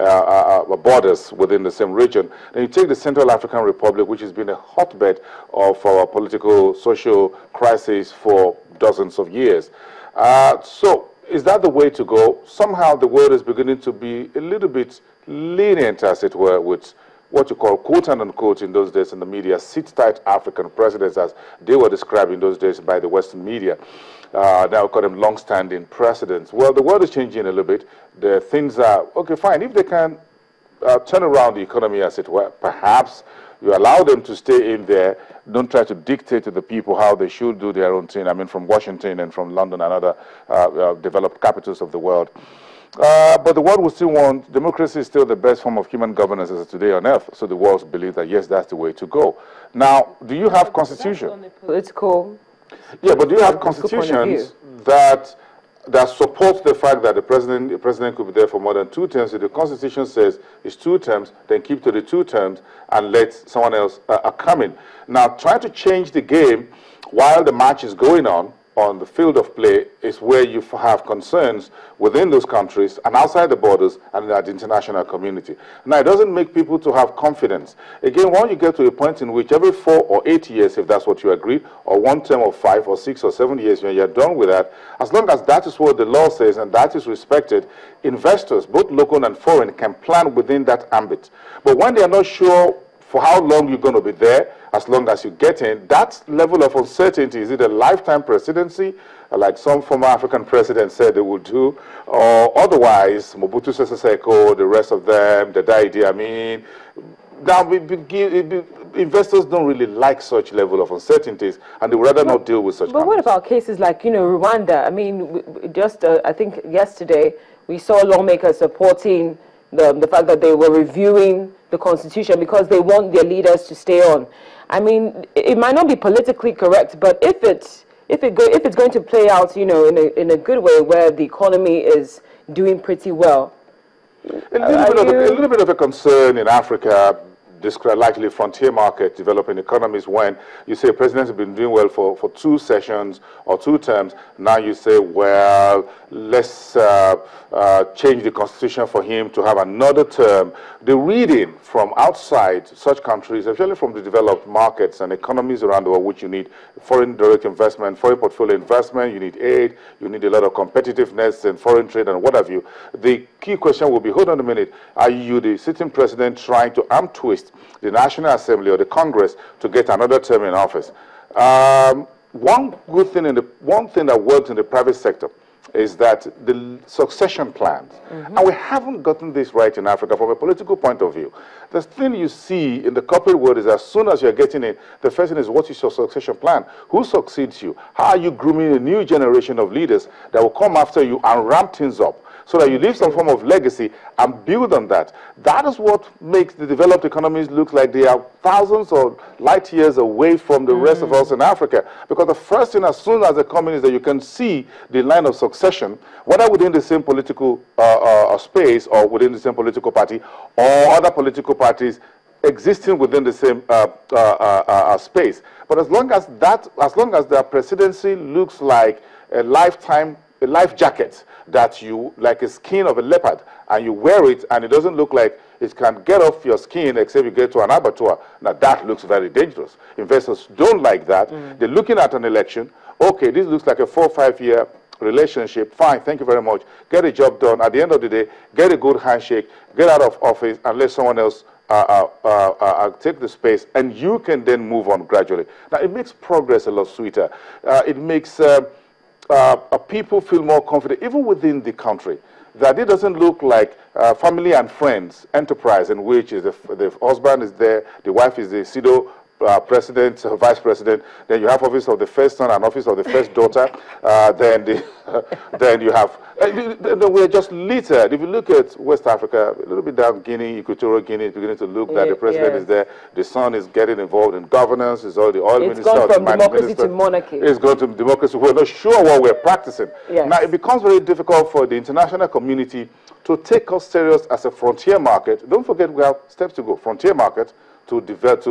borders within the same region. Then you take the Central African Republic, which has been a hotbed of our political, social crisis for dozens of years. So is that the way to go? Somehow the world is beginning to be a little bit lenient, as it were, with what you call, quote and unquote, in those days in the media, sit-tight African presidents, as they were described in those days by the Western media. Now we call them long-standing presidents. Well, the world is changing a little bit. The things are, okay, fine. If they can turn around the economy, as it were, perhaps you allow them to stay in there. Don't try to dictate to the people how they should do their own thing. I mean, from Washington and from London and other developed capitals of the world. But the world will still want, democracy is still the best form of human governance as of today on earth. So the world believes that, yes, that's the way to go. Now, do you have constitution? Political. Yeah, but do you have constitutions that support the fact that the president could be there for more than 2 terms? If the Constitution says it's 2 terms, then keep to the 2 terms and let someone else come in. Now, trying to change the game while the match is going on the field of play is where you have concerns within those countries and outside the borders and at the international community. Now, it doesn't make people to have confidence. Again, when you get to a point in which every 4 or 8 years, if that's what you agree, or 1 term of 5 or 6 or 7 years, when you're done with that, as long as that is what the law says and that is respected, investors, both local and foreign, can plan within that ambit. But when they are not sure for how long you're going to be there, as long as you get in, that level of uncertainty, is it a lifetime presidency, like some former African presidents said they would do, or otherwise, Mobutu Sese Seko, the rest of them, the Idi Amin. Now, investors don't really like such level of uncertainties, and they would rather not deal with such. But what about cases like, Rwanda? I mean, just I think yesterday we saw lawmakers supporting the fact that they were reviewing the constitution because they want their leaders to stay on. I mean, it might not be politically correct, but if it's going to play out, in a good way where the economy is doing pretty well, a little bit of a concern in Africa, likely frontier market, developing economies, when you say presidents have been doing well for 2 sessions or 2 terms. Now you say, well, let's change the constitution for him to have another term. The reading from outside such countries, especially from the developed markets and economies around the world, which you need foreign direct investment, foreign portfolio investment, you need aid, you need a lot of competitiveness and foreign trade and what have you. The key question will be, hold on a minute, are you, the sitting president, trying to arm twist the National Assembly or the Congress to get another term in office? One thing that works in the private sector is that the succession plans, and we haven't gotten this right in Africa from a political point of view. The thing you see in the corporate world is, as soon as you're getting in, the first thing is, what is your succession plan? Who succeeds you? How are you grooming a new generation of leaders that will come after you and ramp things up, so that you leave some form of legacy and build on that? That is what makes the developed economies look like they are thousands or light years away from the rest of us in Africa. Because the first thing, as soon as they come in, is that you can see the line of succession, whether within the same political space or within the same political party or other political parties existing within the same space. But as long as the presidency looks like a life jacket that you, like a skin of a leopard, and you wear it and it doesn't look like it can get off your skin except you get to an abattoir. Now that looks very dangerous. Investors don't like that. They're looking at an election. Okay, this looks like a 4 or 5 year relationship. Fine, thank you very much. Get a job done. At the end of the day, get a good handshake, get out of office and let someone else take the space, and you can then move on gradually. Now it makes progress a lot sweeter. It makes people feel more confident, even within the country, that it doesn't look like family and friends enterprise in which the husband is there, the wife is the pseudo president, vice president, then you have office of the first son and office of the first daughter, then you have, we're just littered. If you look at West Africa, a little bit down Guinea, Equatorial Guinea, it's beginning to look that the president is there, the son is getting involved in governance, is all the oil minister. It's gone from democracy to monarchy. It's gone to democracy. We're not sure what we're practicing. Yes. Now, it becomes very difficult for the international community to take us serious as a frontier market. Don't forget, we have steps to go. Frontier market, to develop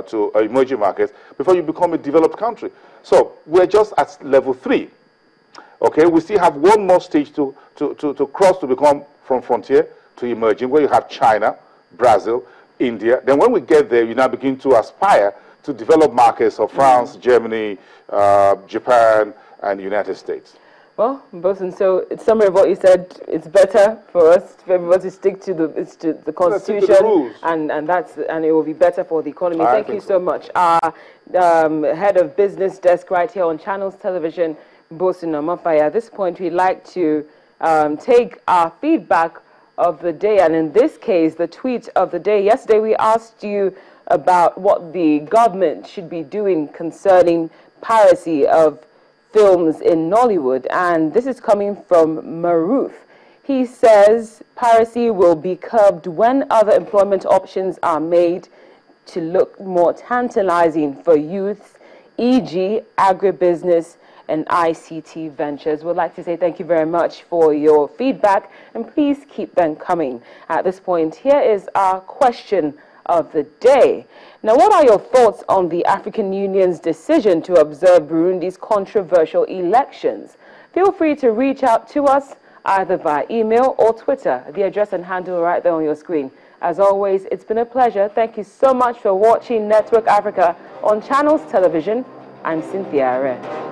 to emerging markets before you become a developed country. So we're just at level 3. Okay, we still have one more stage to cross to become from frontier to emerging, where you have China, Brazil, India. Then when we get there, you now begin to aspire to develop markets of France, Germany, Japan, and the United States. Well, Bosun, so in summary of what you said, it's better for us, for everybody to stick to the Constitution, and it will be better for the economy. Thank you so much. Our head of business desk right here on Channels Television, Bosun Omofaya. At this point, we'd like to take our feedback of the day, and in this case, the tweet of the day. Yesterday, we asked you about what the government should be doing concerning piracy of films in Nollywood, and this is coming from Maruf. He says piracy will be curbed when other employment options are made to look more tantalizing for youths, e.g. agribusiness and ICT ventures. We'd like to say thank you very much for your feedback, and please keep them coming. At this point, here is our question of the day. Now, what are your thoughts on the African Union's decision to observe Burundi's controversial elections? Feel free to reach out to us either via email or Twitter. The address and handle right there on your screen. As always, it's been a pleasure. Thank you so much for watching Network Africa on Channels Television. I'm Cynthia Are.